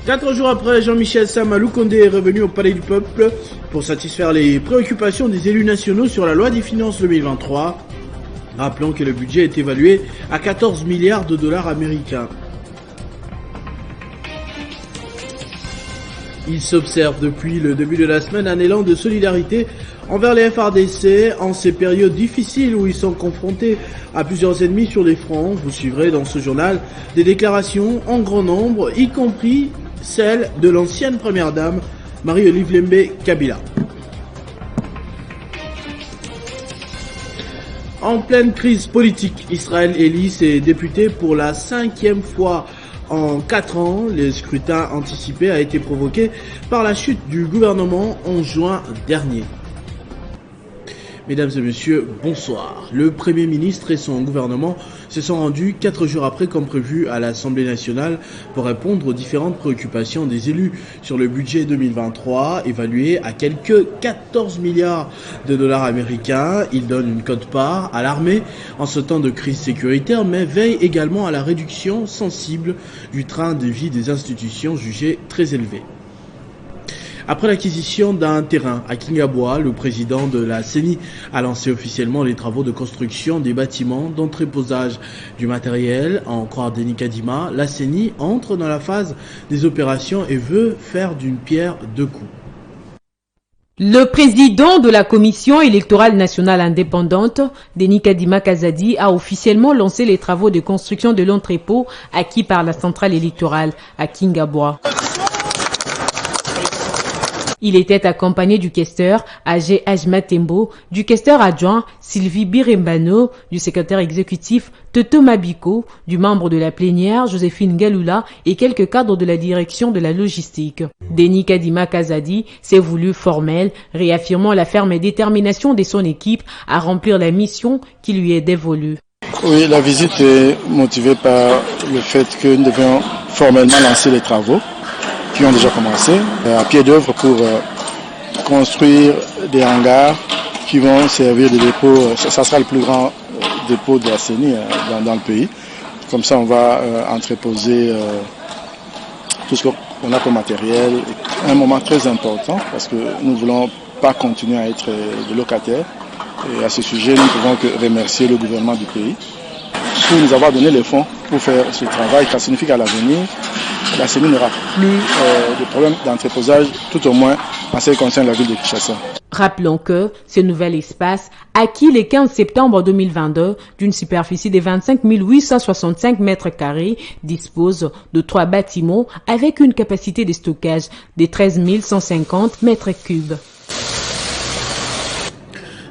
4 jours après, Jean-Michel Sama Alou Condé est revenu au Palais du Peuple pour satisfaire les préoccupations des élus nationaux sur la loi des finances 2023. Rappelons que le budget est évalué à 14 milliards de dollars américains. Il s'observe depuis le début de la semaine un élan de solidarité envers les FARDC en ces périodes difficiles où ils sont confrontés à plusieurs ennemis sur les fronts. Vous suivrez dans ce journal des déclarations en grand nombre, y compris celle de l'ancienne première dame Marie-Olive Lembe Kabila. En pleine crise politique, Israël élit ses députés pour la 5e fois en 4 ans. Le scrutin anticipé a été provoqué par la chute du gouvernement en juin dernier. Mesdames et messieurs, bonsoir. Le Premier ministre et son gouvernement se sont rendus 4 jours après, comme prévu, à l'Assemblée nationale pour répondre aux différentes préoccupations des élus sur le budget 2023, évalué à quelques 14 milliards de dollars américains. Il donne une quote-part à l'armée en ce temps de crise sécuritaire, mais veille également à la réduction sensible du train de vie des institutions jugées très élevé. Après l'acquisition d'un terrain à Kingaboa, le président de la CENI a lancé officiellement les travaux de construction des bâtiments d'entreposage du matériel. En croire Denis Kadima, la CENI entre dans la phase des opérations et veut faire d'une pierre deux coups. Le président de la Commission électorale nationale indépendante, Denis Kadima Kazadi, a officiellement lancé les travaux de construction de l'entrepôt acquis par la centrale électorale à Kingaboa. Il était accompagné du questeur Agé Ajmatembo, du questeur adjoint Sylvie Birembano, du secrétaire exécutif Toto Mabiko, du membre de la plénière Joséphine Galula et quelques cadres de la direction de la logistique. Denis Kadima Kazadi s'est voulu formel, réaffirmant la ferme détermination de son équipe à remplir la mission qui lui est dévolue. Oui, la visite est motivée par le fait que nous devions formellement lancer les travaux qui ont déjà commencé à pied d'œuvre pour construire des hangars qui vont servir de dépôt. Ça sera le plus grand dépôt de la CENI dans le pays. Comme ça, on va entreposer tout ce qu'on a comme matériel. Un moment très important parce que nous ne voulons pas continuer à être des locataires. Et à ce sujet, nous ne pouvons que remercier le gouvernement du pays pour nous avoir donné les fonds pour faire ce travail. Ça signifie qu'à l'avenir, la CENI n'aura plus de problème d'entreposage, tout au moins en ce qui concerne la ville de Kinshasa. Rappelons que ce nouvel espace, acquis le 15 septembre 2022 d'une superficie de 25 865 mètres carrés, dispose de 3 bâtiments avec une capacité de stockage de 13 150 mètres cubes.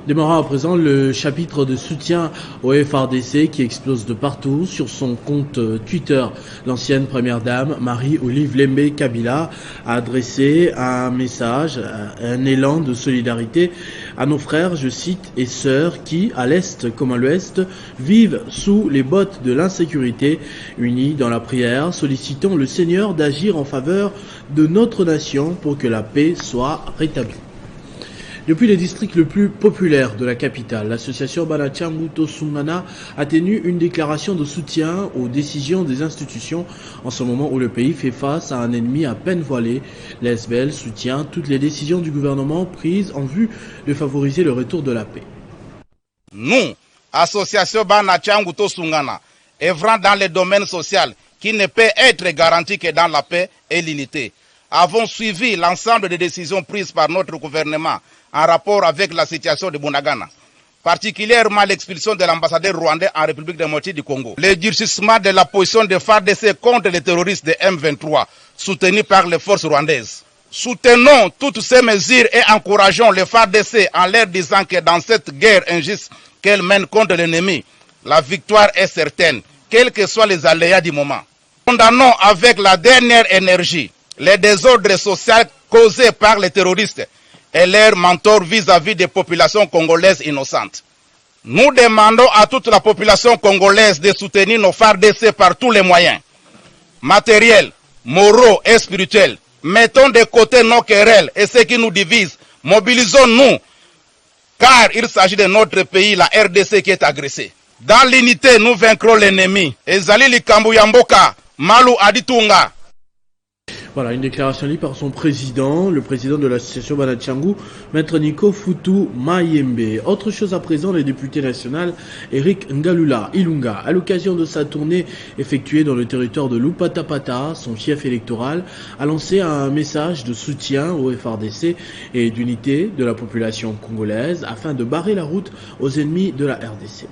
Démarrons à présent le chapitre de soutien au FARDC qui explose de partout. Sur son compte Twitter, l'ancienne première dame Marie-Olive Lembe Kabila a adressé un message, un élan de solidarité à nos frères, je cite, et sœurs qui, à l'Est comme à l'Ouest, vivent sous les bottes de l'insécurité. Unis dans la prière, sollicitons le Seigneur d'agir en faveur de notre nation pour que la paix soit rétablie. Depuis le district le plus populaire de la capitale, l'association Banachangu Tosungana a tenu une déclaration de soutien aux décisions des institutions en ce moment où le pays fait face à un ennemi à peine voilé. L'SBL soutient toutes les décisions du gouvernement prises en vue de favoriser le retour de la paix. Nous, association Banachangu Tosungana, œuvrant dans le domaine social qui ne peut être garanti que dans la paix et l'unité, avons suivi l'ensemble des décisions prises par notre gouvernement en rapport avec la situation de Bunagana, particulièrement l'expulsion de l'ambassadeur rwandais en République démocratique du Congo, le durcissement de la position de FARDC contre les terroristes de M23, soutenus par les forces rwandaises. Soutenons toutes ces mesures et encourageons les FARDC en leur disant que dans cette guerre injuste qu'elles mènent contre l'ennemi, la victoire est certaine, quels que soient les aléas du moment. Condamnons avec la dernière énergie les désordres sociaux causés par les terroristes et leurs mentors vis-à-vis des populations congolaises innocentes. Nous demandons à toute la population congolaise de soutenir nos FARDC par tous les moyens, matériels, moraux et spirituels. Mettons de côté nos querelles et ce qui nous divise. Mobilisons-nous, car il s'agit de notre pays, la RDC, qui est agressée. Dans l'unité, nous vaincrons l'ennemi. Ezali Likambu Yamboka, Malu Aditunga. Voilà, une déclaration lue par son président, le président de l'association Banachangu, Maître Nico Futu Mayembe. Autre chose à présent, le député national Eric Ngalula Ilunga, à l'occasion de sa tournée effectuée dans le territoire de Lupatapata, son fief électoral, a lancé un message de soutien au FRDC et d'unité de la population congolaise afin de barrer la route aux ennemis de la RDC.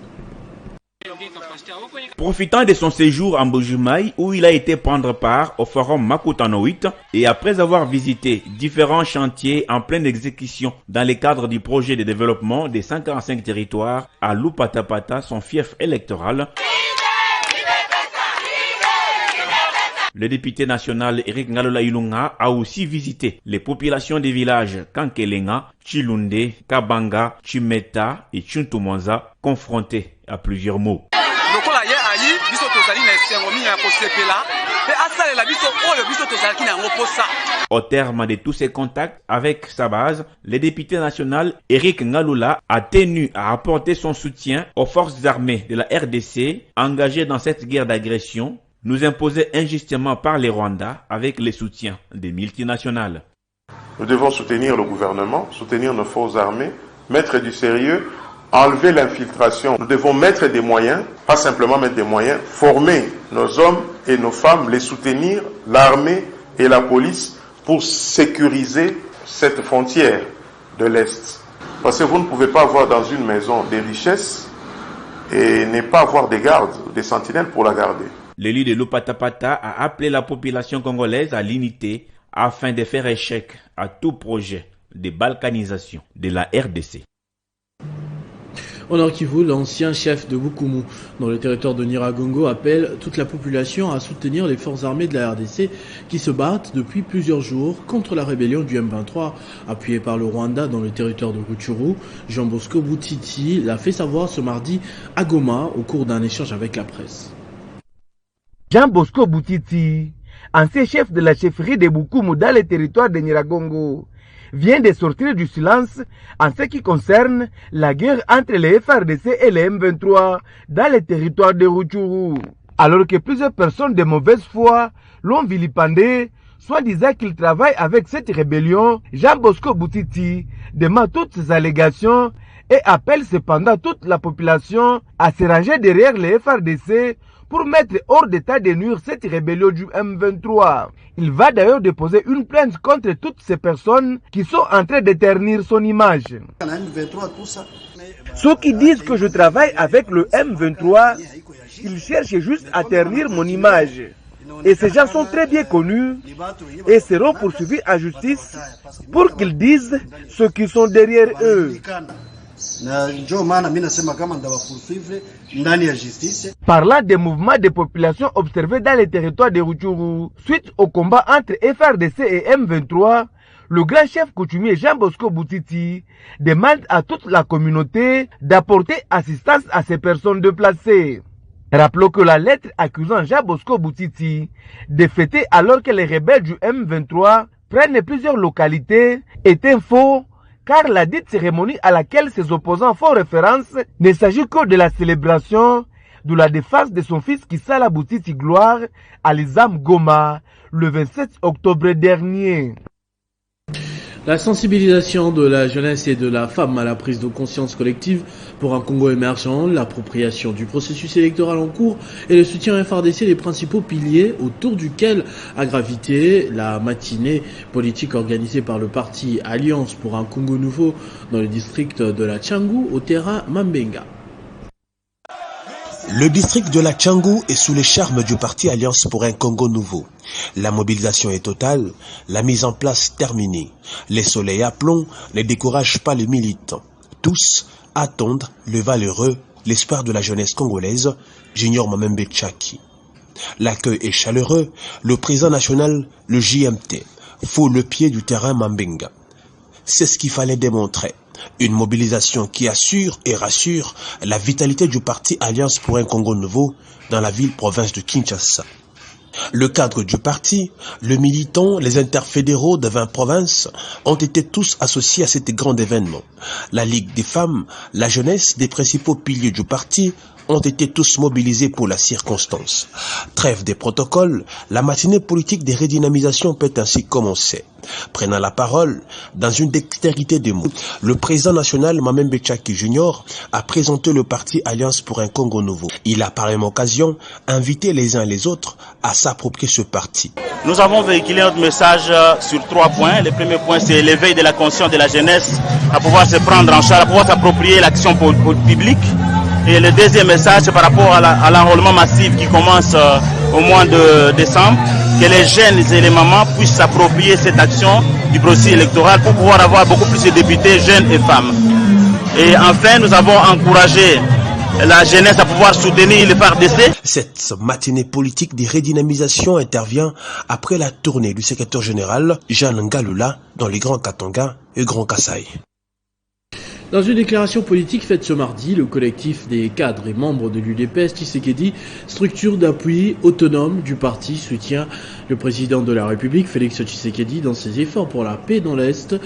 Profitant de son séjour en Bujumaï où il a été prendre part au forum Makutano 8 et après avoir visité différents chantiers en pleine exécution dans le cadre du projet de développement des 145 territoires à Lupatapata, son fief électoral, le député national Eric Ngalula Ilunga a aussi visité les populations des villages Kankelenga, Chilunde, Kabanga, Chimeta et Chuntumonza, confrontés à plusieurs maux. Au terme de tous ces contacts avec sa base, le député national Eric Ngalula a tenu à apporter son soutien aux forces armées de la RDC engagées dans cette guerre d'agression nous imposée injustement par les Rwandais avec le soutien des multinationales. Nous devons soutenir le gouvernement, soutenir nos forces armées, mettre du sérieux, enlever l'infiltration. Nous devons mettre des moyens, pas simplement mettre des moyens, former nos hommes et nos femmes, les soutenir, l'armée et la police, pour sécuriser cette frontière de l'Est. Parce que vous ne pouvez pas avoir dans une maison des richesses et ne pas avoir des gardes, des sentinelles pour la garder. L'élu de Lupatapata a appelé la population congolaise à l'unité afin de faire échec à tout projet de balkanisation de la RDC. Au Nord Kivu, l'ancien chef de Bukumu, dans le territoire de Nyiragongo, appelle toute la population à soutenir les forces armées de la RDC qui se battent depuis plusieurs jours contre la rébellion du M23, appuyée par le Rwanda dans le territoire de Rutshuru. Jean Bosco Boutiti l'a fait savoir ce mardi à Goma au cours d'un échange avec la presse. Jean Bosco Boutiti, ancien chef de la chefferie de Bukumu dans le territoire de Nyiragongo, vient de sortir du silence en ce qui concerne la guerre entre les FRDC et les M23 dans le territoire de Rutshuru. Alors que plusieurs personnes de mauvaise foi l'ont vilipendé, soit disant qu'il travaille avec cette rébellion, Jean Bosco Boutiti dément toutes ces allégations et appelle cependant toute la population à se ranger derrière les FRDC pour mettre hors d'état de nuire cette rébellion du M23. Il va d'ailleurs déposer une plainte contre toutes ces personnes qui sont en train de ternir son image. Ceux qui disent que je travaille avec le M23, ils cherchent juste à ternir mon image. Et ces gens sont très bien connus et seront poursuivis en justice pour qu'ils disent ceux qui sont derrière eux. Parlant des mouvements de population observés dans les territoires de Rutshuru, suite au combat entre FRDC et M23, le grand chef coutumier Jean Bosco Boutiti demande à toute la communauté d'apporter assistance à ces personnes déplacées. Rappelons que la lettre accusant Jean Bosco Boutiti de fêter alors que les rebelles du M23 prennent plusieurs localités est faux, car la dite cérémonie à laquelle ses opposants font référence ne s'agit que de la célébration de la défense de son fils Kisala Boutiti Gloire à l'Izam Goma le 27 octobre dernier. La sensibilisation de la jeunesse et de la femme à la prise de conscience collective pour un Congo émergent, l'appropriation du processus électoral en cours et le soutien à FRDC, les principaux piliers autour duquel a gravité la matinée politique organisée par le parti Alliance pour un Congo nouveau dans le district de la Tchangu au terrain Mambenga. Le district de la Tchangu est sous les charmes du parti Alliance pour un Congo nouveau. La mobilisation est totale, la mise en place terminée. Les soleils à plomb ne découragent pas les militants. Tous attendent le valeureux, l'espoir de la jeunesse congolaise, Junior Mamembe Tchaki. L'accueil est chaleureux, le président national, le JMT, fout le pied du terrain Mambenga. C'est ce qu'il fallait démontrer. Une mobilisation qui assure et rassure la vitalité du parti Alliance pour un Congo nouveau dans la ville-province de Kinshasa. Le cadre du parti, le militant, les interfédéraux de 20 provinces ont été tous associés à cet grand événement. La Ligue des femmes, la jeunesse des principaux piliers du parti ont été tous mobilisés pour la circonstance. Trêve des protocoles, la matinée politique des redynamisations peut ainsi commencer. Prenant la parole, dans une dextérité de mots, le président national Mamembe Tchaki Junior a présenté le parti Alliance pour un Congo Nouveau. Il a par la même occasion invité les uns et les autres à s'approprier ce parti. Nous avons véhiculé notre message sur 3 points. Le premier point, c'est l'éveil de la conscience de la jeunesse à pouvoir se prendre en charge, à pouvoir s'approprier l'action publique. Et le deuxième message, c'est par rapport à l'enrôlement massif qui commence au mois de décembre, que les jeunes et les mamans puissent s'approprier cette action du processus électoral pour pouvoir avoir beaucoup plus de députés jeunes et femmes. Et enfin, nous avons encouragé la jeunesse à pouvoir soutenir le FARDC. Cette matinée politique des redynamisations intervient après la tournée du secrétaire général Jean Ngalula dans les Grands Katanga et Grand Kasaï. Dans une déclaration politique faite ce mardi, le collectif des cadres et membres de l'UDPS Tshisekedi, structure d'appui autonome du parti, soutient le président de la République, Félix Tshisekedi, dans ses efforts pour la paix dans l'Est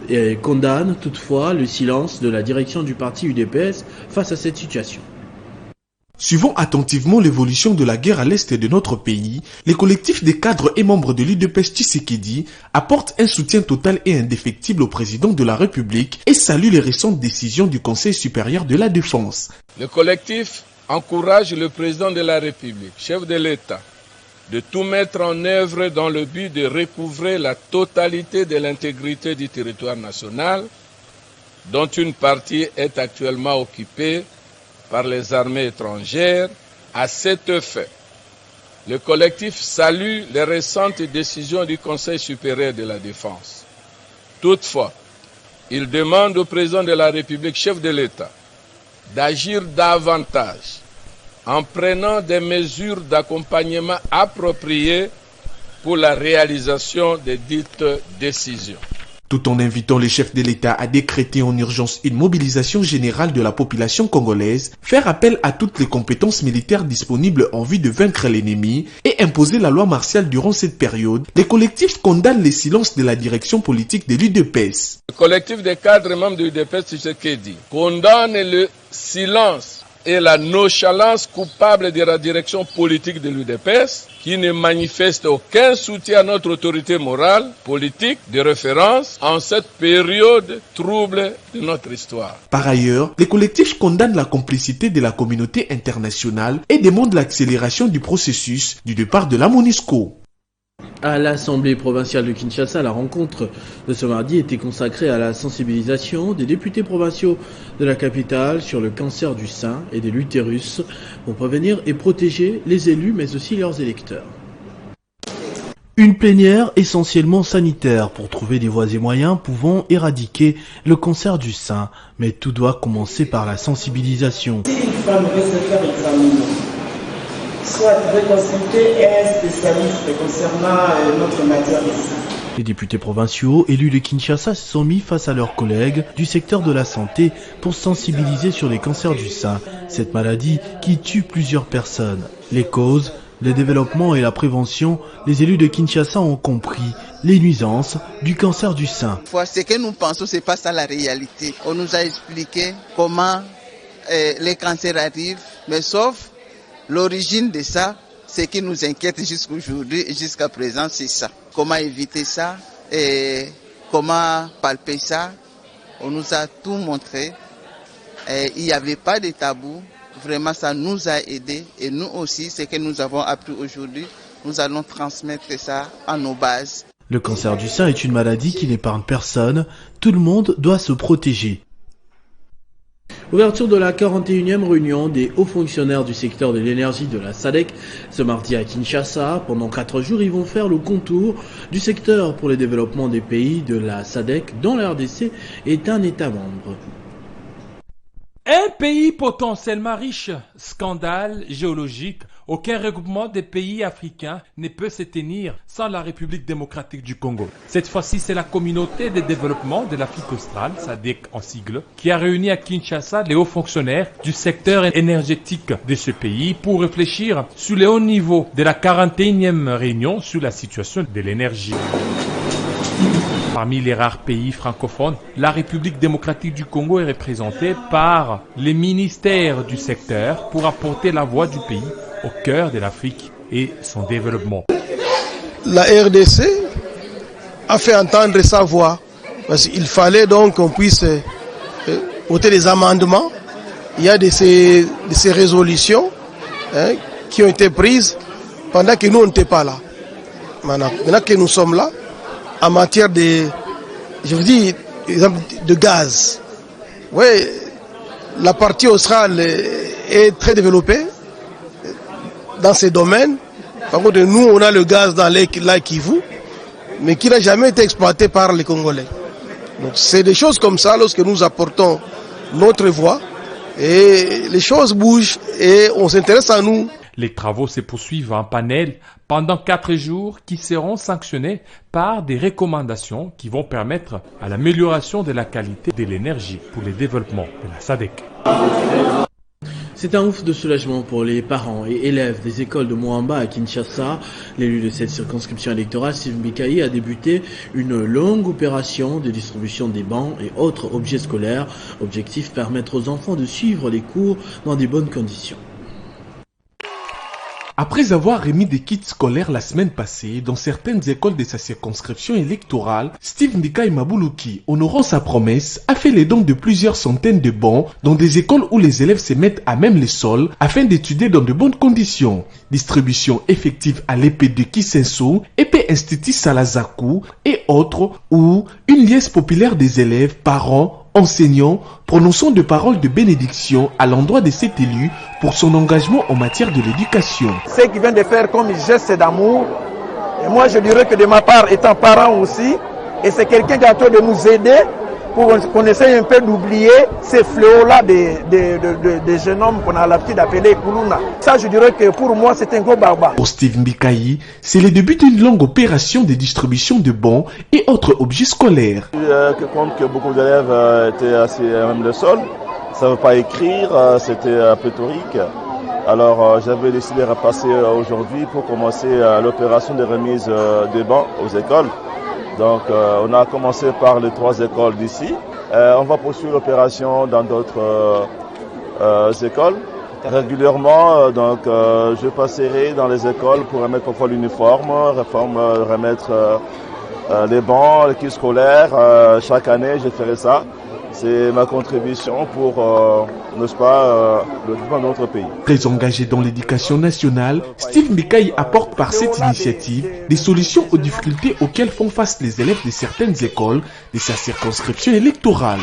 et condamne toutefois le silence de la direction du parti UDPS face à cette situation. Suivant attentivement l'évolution de la guerre à l'est de notre pays, les collectifs des cadres et membres de l'UDPS Tshisekedi apportent un soutien total et indéfectible au président de la République et saluent les récentes décisions du Conseil supérieur de la Défense. Le collectif encourage le président de la République, chef de l'État, de tout mettre en œuvre dans le but de recouvrer la totalité de l'intégrité du territoire national, dont une partie est actuellement occupée par les armées étrangères. À cet effet, le collectif salue les récentes décisions du Conseil supérieur de la Défense. Toutefois, il demande au président de la République, chef de l'État, d'agir davantage en prenant des mesures d'accompagnement appropriées pour la réalisation des dites décisions. Tout en invitant les chefs de l'État à décréter en urgence une mobilisation générale de la population congolaise, faire appel à toutes les compétences militaires disponibles en vue de vaincre l'ennemi et imposer la loi martiale durant cette période, les collectifs condamnent les silences de la direction politique de l'UDPS. Le collectif des cadres et membres de l'UDPS Tshisekedi condamne le silence et la nonchalance coupable de la direction politique de l'UDPS, qui ne manifeste aucun soutien à notre autorité morale, politique, de référence en cette période trouble de notre histoire. Par ailleurs, les collectifs condamnent la complicité de la communauté internationale et demandent l'accélération du processus du départ de la MONUSCO. À l'Assemblée provinciale de Kinshasa, la rencontre de ce mardi était consacrée à la sensibilisation des députés provinciaux de la capitale sur le cancer du sein et de l'utérus pour prévenir et protéger les élus mais aussi leurs électeurs. Une plénière essentiellement sanitaire pour trouver des voies et moyens pouvant éradiquer le cancer du sein, mais tout doit commencer par la sensibilisation. Si une femme veut se faire examiner, soit reconsulter un spécialiste concernant notre matière de sang. Les députés provinciaux élus de Kinshasa se sont mis face à leurs collègues du secteur de la santé pour sensibiliser sur les cancers du sein, cette maladie qui tue plusieurs personnes. Les causes, le développement et la prévention, les élus de Kinshasa ont compris les nuisances du cancer du sein. Ce que nous pensons, c'est pas ça la réalité. On nous a expliqué comment les cancers arrivent, mais sauf l'origine de ça, ce qui nous inquiète jusqu'aujourd'hui et jusqu'à présent, c'est ça. Comment éviter ça et comment palper ça. On nous a tout montré. Il n'y avait pas de tabou. Vraiment, ça nous a aidés. Et nous aussi, ce que nous avons appris aujourd'hui, nous allons transmettre ça à nos bases. Le cancer du sein est une maladie qui n'épargne personne. Tout le monde doit se protéger. Ouverture de la 41e réunion des hauts fonctionnaires du secteur de l'énergie de la SADC ce mardi à Kinshasa. Pendant 4 jours, ils vont faire le contour du secteur pour le développement des pays de la SADC dont la RDC est un État membre. Un pays potentiellement riche, scandale géologique, aucun regroupement des pays africains ne peut se tenir sans la République démocratique du Congo. Cette fois-ci, c'est la communauté de développement de l'Afrique australe, SADC en sigle, qui a réuni à Kinshasa les hauts fonctionnaires du secteur énergétique de ce pays pour réfléchir sur les hauts niveaux de la 41e réunion sur la situation de l'énergie. Parmi les rares pays francophones, la République démocratique du Congo est représentée par les ministères du secteur pour apporter la voix du pays au cœur de l'Afrique et son développement. La RDC a fait entendre sa voix parce qu'il fallait donc qu'on puisse voter des amendements. Il y a de ces résolutions qui ont été prises pendant que nous on n'était pas là. Maintenant que nous sommes là, en matière de, je vous dis, exemple de gaz. Oui, la partie australe est très développée dans ces domaines. Par contre, nous, on a le gaz dans lac Kivu, mais qui n'a jamais été exploité par les Congolais. Donc, c'est des choses comme ça lorsque nous apportons notre voix et les choses bougent et on s'intéresse à nous. Les travaux se poursuivent en panel pendant 4 jours qui seront sanctionnés par des recommandations qui vont permettre à l'amélioration de la qualité de l'énergie pour le développement de la SADC. C'est un ouf de soulagement pour les parents et élèves des écoles de Moamba à Kinshasa. L'élu de cette circonscription électorale, Steve Mbikayi, a débuté une longue opération de distribution des bancs et autres objets scolaires. Objectif, permettre aux enfants de suivre les cours dans de bonnes conditions. Après avoir remis des kits scolaires la semaine passée dans certaines écoles de sa circonscription électorale, Steve Mbikayi Mabuluki, honorant sa promesse, a fait les dons de plusieurs centaines de bancs dans des écoles où les élèves se mettent à même les sols afin d'étudier dans de bonnes conditions. Distribution effective à l'épée de Kisenso, épée Institut Salazaku et autres, où une liesse populaire des élèves, parents, enseignants, prononçant de paroles de bénédiction à l'endroit de cet élu pour son engagement en matière de l'éducation. Ce qu'il vient de faire comme geste d'amour, et moi je dirais que de ma part, étant parent aussi, et c'est quelqu'un qui est en train de nous aider pour qu'on essaye un peu d'oublier ces fléaux-là des jeunes hommes qu'on a l'habitude d'appeler Kuluna. Ça, je dirais que pour moi, c'est un gros barbare. Pour Steve Mbikayi, c'est le début d'une longue opération de distribution de bons et autres objets scolaires. Comme que beaucoup d'élèves étaient assis à même le sol, ne savaient pas écrire, c'était pléthorique. Alors j'avais décidé de repasser aujourd'hui pour commencer l'opération de remise des bancs aux écoles. Donc on a commencé par les 3 écoles d'ici. On va poursuivre l'opération dans d'autres écoles. Régulièrement, donc je passerai dans les écoles pour remettre parfois l'uniforme, remettre les bancs, les kits scolaires. Chaque année, je ferai ça. C'est ma contribution pour, n'est-ce pas, le développement de notre pays. Très engagé dans l'éducation nationale, Steve Mbikayi apporte par cette initiative des solutions aux difficultés auxquelles font face les élèves de certaines écoles de sa circonscription électorale.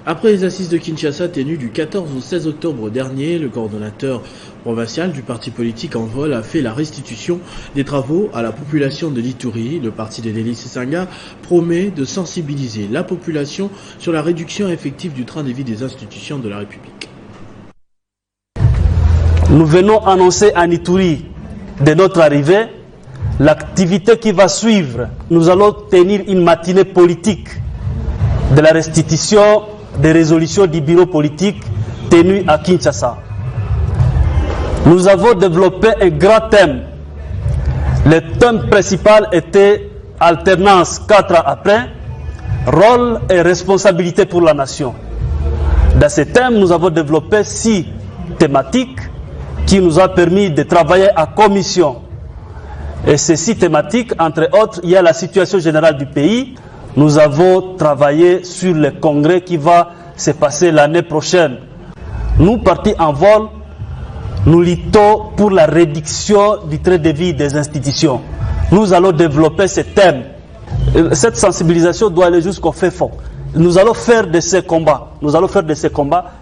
Après les assises de Kinshasa tenues du 14 au 16 octobre dernier, le coordonnateur provincial du parti politique en vol a fait la restitution des travaux à la population de l'Ituri. Le parti de Denis Sesanga promet de sensibiliser la population sur la réduction effective du train de vie des institutions de la République. Nous venons annoncer à Ituri de notre arrivée l'activité qui va suivre. Nous allons tenir une matinée politique de la restitution des résolutions du bureau politique tenues à Kinshasa. Nous avons développé un grand thème. Le thème principal était alternance 4 ans après, rôle et responsabilité pour la nation. Dans ce thème, nous avons développé 6 thématiques qui nous ont permis de travailler en commission. Et ces 6 thématiques, entre autres, il y a la situation générale du pays. Nous avons travaillé sur le congrès qui va se passer l'année prochaine. Nous, partis en vol, nous luttons pour la réduction du train de vie des institutions. Nous allons développer ce thème. Cette sensibilisation doit aller jusqu'au fait fond. Nous allons faire de ces combats,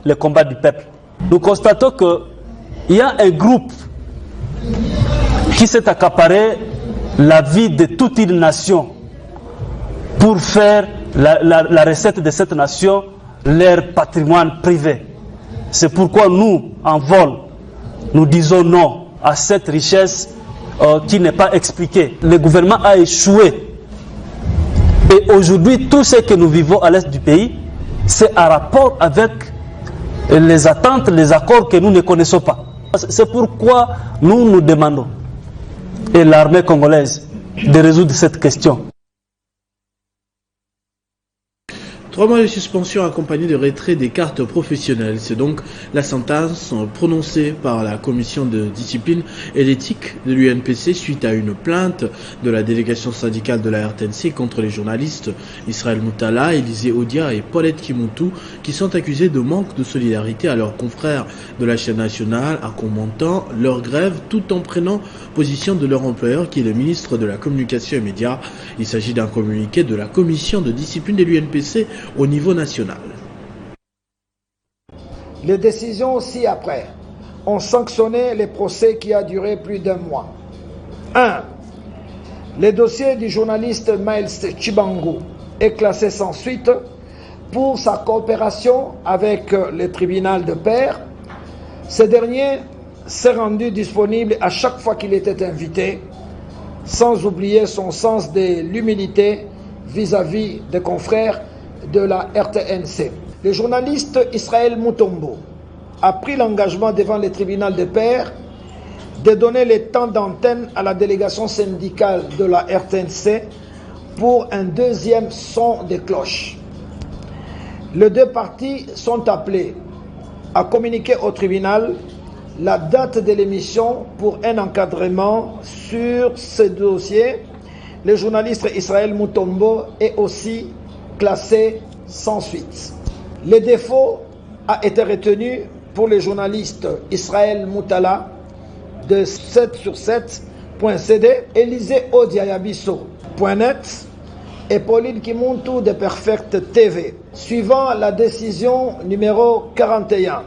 le combat du peuple. Nous constatons qu'il y a un groupe qui s'est accaparé la vie de toute une nation pour faire la recette de cette nation leur patrimoine privé. C'est pourquoi nous, en vol, nous disons non à cette richesse qui n'est pas expliquée. Le gouvernement a échoué. Et aujourd'hui, tout ce que nous vivons à l'est du pays, c'est en rapport avec les attentes, les accords que nous ne connaissons pas. C'est pourquoi nous demandons, et l'armée congolaise, de résoudre cette question. 3 mois de suspension accompagnés de retrait des cartes professionnelles. C'est donc la sentence prononcée par la commission de discipline et d'éthique de l'UNPC suite à une plainte de la délégation syndicale de la RTNC contre les journalistes Israël Moutala, Élisée Odia et Paulette Kimontou qui sont accusés de manque de solidarité à leurs confrères de la chaîne nationale en commentant leur grève tout en prenant position de leur employeur qui est le ministre de la Communication et Médias. Il s'agit d'un communiqué de la commission de discipline de l'UNPC au niveau national. Les décisions ci-après ont sanctionné les procès qui a duré plus d'1 mois. 1. Le dossier du journaliste Miles Chibangu est classé sans suite pour sa coopération avec le tribunal de paix. Ce dernier s'est rendu disponible à chaque fois qu'il était invité, sans oublier son sens de l'humilité vis-à-vis des confrères de la RTNC. Le journaliste Israël Mutombo a pris l'engagement devant le tribunal de paix de donner le temps d'antenne à la délégation syndicale de la RTNC pour un deuxième son de cloche. Les deux parties sont appelées à communiquer au tribunal la date de l'émission pour un encadrement sur ce dossier. Le journaliste Israël Mutombo est aussi classé sans suite. Le défaut a été retenu pour le journaliste Israël Moutala de 7sur7.cd, Élisée Odiayabiso.net et Pauline Kimontou de Perfect TV. Suivant la décision numéro 41,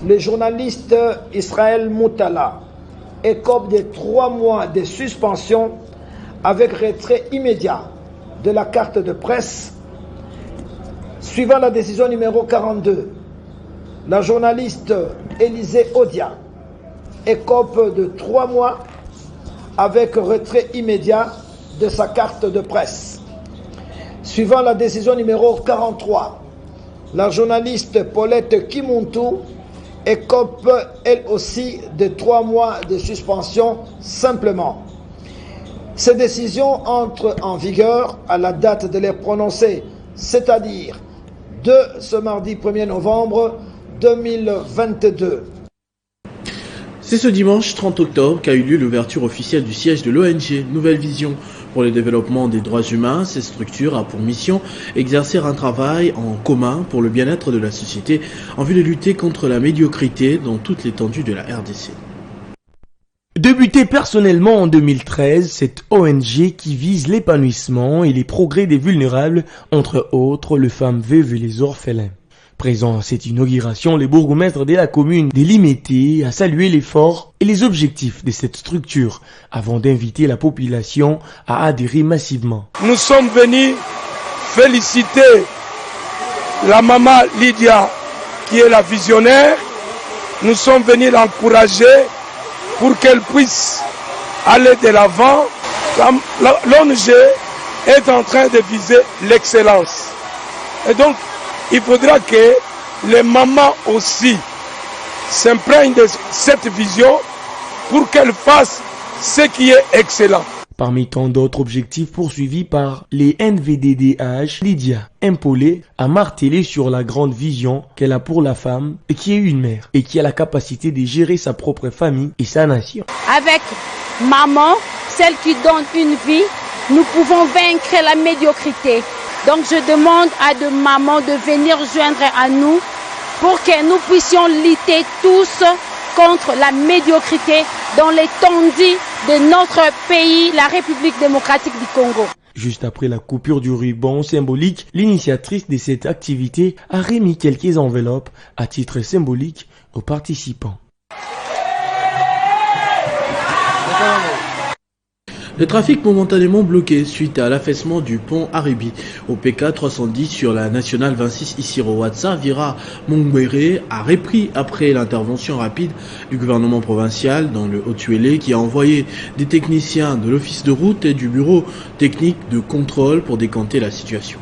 le journaliste Israël Moutala écope de 3 mois de suspension avec retrait immédiat de la carte de presse. Suivant la décision numéro 42, la journaliste Élisée Odia écope de 3 mois avec retrait immédiat de sa carte de presse. Suivant la décision numéro 43, la journaliste Paulette Kimontou écope elle aussi de 3 mois de suspension simplement. Ces décisions entrent en vigueur à la date de les prononcer, c'est-à-dire de ce mardi 1er novembre 2022. C'est ce dimanche 30 octobre qu'a eu lieu l'ouverture officielle du siège de l'ONG Nouvelle Vision pour le développement des droits humains. Cette structure a pour mission exercer un travail en commun pour le bien-être de la société en vue de lutter contre la médiocrité dans toute l'étendue de la RDC. Débutée personnellement en 2013, cette ONG qui vise l'épanouissement et les progrès des vulnérables, entre autres les femmes veuves et les orphelins. Présent à cette inauguration, le bourgmestre de la commune de Limete a salué l'effort et les objectifs de cette structure avant d'inviter la population à adhérer massivement. Nous sommes venus féliciter la maman Lydia qui est la visionnaire. Nous sommes venus l'encourager pour qu'elle puisse aller de l'avant. L'ONG est en train de viser l'excellence. Et donc, il faudra que les mamans aussi s'imprègnent de cette vision pour qu'elles fassent ce qui est excellent. Parmi tant d'autres objectifs poursuivis par les NVDDH, Lydia Impolé a martelé sur la grande vision qu'elle a pour la femme et qui est une mère et qui a la capacité de gérer sa propre famille et sa nation. Avec maman, celle qui donne une vie, nous pouvons vaincre la médiocrité. Donc je demande à de mamans de venir joindre à nous pour que nous puissions lutter tous contre la médiocrité dans l'étendue de notre pays, la République démocratique du Congo. Juste après la coupure du ruban symbolique, l'initiatrice de cette activité a remis quelques enveloppes à titre symbolique aux participants. Le trafic momentanément bloqué suite à l'affaissement du pont Aribi au PK 310 sur la nationale 26 Isiro-Watsa, Vira Mongwere a repris après l'intervention rapide du gouvernement provincial dans le Haut-Tuélé qui a envoyé des techniciens de l'office de route et du bureau technique de contrôle pour décanter la situation.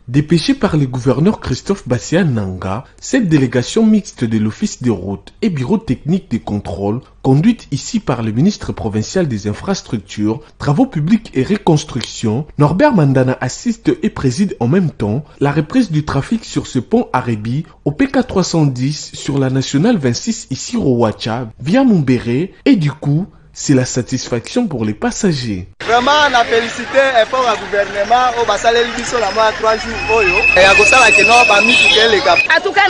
Dépêchée par le gouverneur Christophe Bassia Nanga, cette délégation mixte de l'Office des routes et bureau technique de contrôle, conduite ici par le ministre provincial des infrastructures, travaux publics et reconstruction, Norbert Mandana assiste et préside en même temps la reprise du trafic sur ce pont Arebi au PK 310 sur la nationale 26 ici Rowacha via Mumbere et du coup, c'est la satisfaction pour les passagers. Vraiment, on a félicité l'effort du gouvernement au Bassalé Libiso la mois 3 jours. Et à Gossa, la Keno, parmi les cap. En tout cas,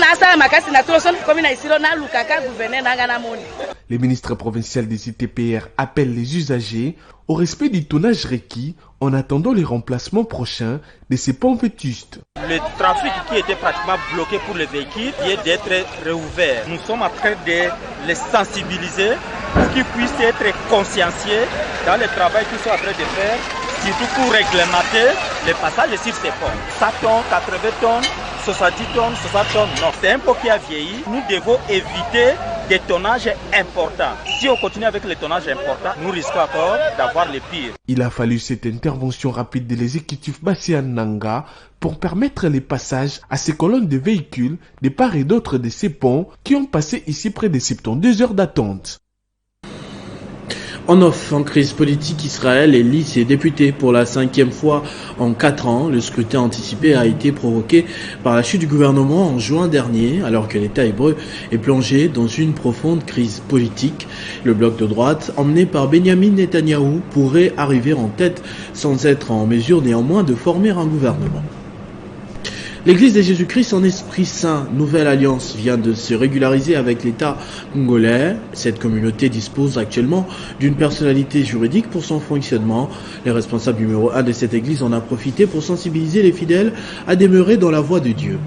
le ministre provincial des ITPR appelle les usagers au respect du tonnage requis en attendant les remplacements prochains de ces ponts vétustes. Le trafic qui était pratiquement bloqué pour les véhicules vient d'être réouvert. Nous sommes en train de les sensibiliser pour qu'ils puissent être conscienciés dans le travail qu'ils sont en train de faire, surtout pour réglementer les passages sur ces ponts. 100 tonnes, 80 tonnes, 70 tonnes, 60 tonnes, non. C'est un pont qui a vieilli. Nous devons éviter des tonnages importants. Si on continue avec les tonnages importants, nous risquons encore d'avoir les pires. Il a fallu cette intervention rapide de l'exécutif Bassia Nanga pour permettre les passages à ces colonnes de véhicules de part et d'autre de ces ponts qui ont passé ici près de 72 heures d'attente. En off, en crise politique, Israël élit ses députés pour la 5e fois en 4 ans. Le scrutin anticipé a été provoqué par la chute du gouvernement en juin dernier, alors que l'État hébreu est plongé dans une profonde crise politique. Le bloc de droite, emmené par Benjamin Netanyahou, pourrait arriver en tête sans être en mesure néanmoins de former un gouvernement. L'Église de Jésus-Christ en Esprit Saint, Nouvelle Alliance, vient de se régulariser avec l'État congolais. Cette communauté dispose actuellement d'une personnalité juridique pour son fonctionnement. Les responsables numéro 1 de cette Église en a profité pour sensibiliser les fidèles à demeurer dans la voie de Dieu.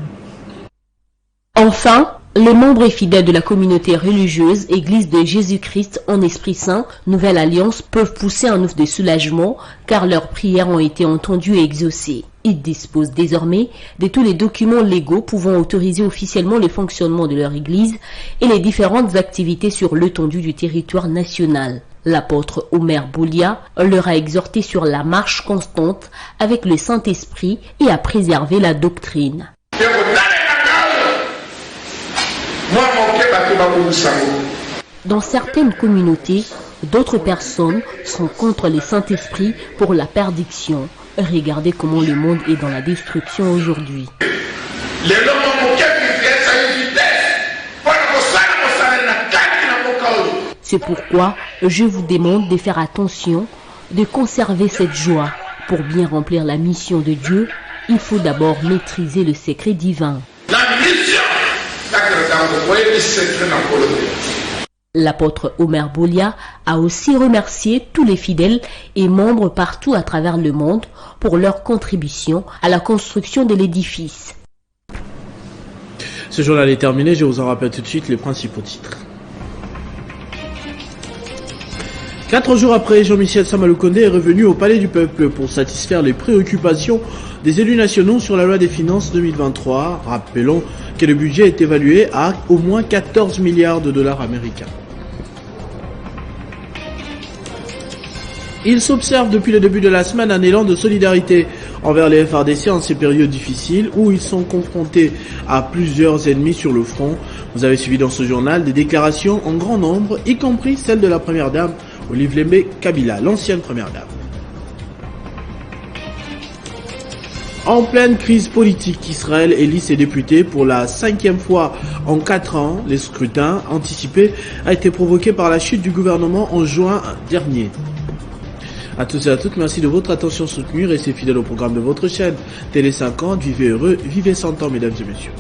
Enfin, les membres et fidèles de la communauté religieuse Église de Jésus-Christ en Esprit Saint, Nouvelle Alliance, peuvent pousser un ouf de soulagement car leurs prières ont été entendues et exaucées. Ils disposent désormais de tous les documents légaux pouvant autoriser officiellement le fonctionnement de leur Église et les différentes activités sur l'étendue du territoire national. L'apôtre Omer Boulia leur a exhorté sur la marche constante avec le Saint-Esprit et à préserver la doctrine. Dans certaines communautés, d'autres personnes sont contre le Saint-Esprit pour la perdition. Regardez comment le monde est dans la destruction aujourd'hui. C'est pourquoi je vous demande de faire attention, de conserver cette joie. Pour bien remplir la mission de Dieu, il faut d'abord maîtriser le secret divin. L'apôtre Omer Boulia a aussi remercié tous les fidèles et membres partout à travers le monde pour leur contribution à la construction de l'édifice. Ce journal est terminé, je vous en rappelle tout de suite les principaux titres. 4 jours après, Jean-Michel Samaloukonde est revenu au Palais du Peuple pour satisfaire les préoccupations des élus nationaux sur la loi des finances 2023. Rappelons que le budget est évalué à au moins 14 milliards de dollars américains. Il s'observe depuis le début de la semaine un élan de solidarité envers les FARDC en ces périodes difficiles où ils sont confrontés à plusieurs ennemis sur le front. Vous avez suivi dans ce journal des déclarations en grand nombre, y compris celle de la première dame Olive Lembe Kabila, l'ancienne première dame. En pleine crise politique, Israël élit ses députés pour la 5e fois en 4 ans. Le scrutin anticipé a été provoqué par la chute du gouvernement en juin dernier. À tous et à toutes, merci de votre attention soutenue. Restez fidèles au programme de votre chaîne Télé 50. Vivez heureux, vivez 100 ans, mesdames et messieurs.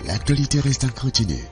L'actualité reste incontinue.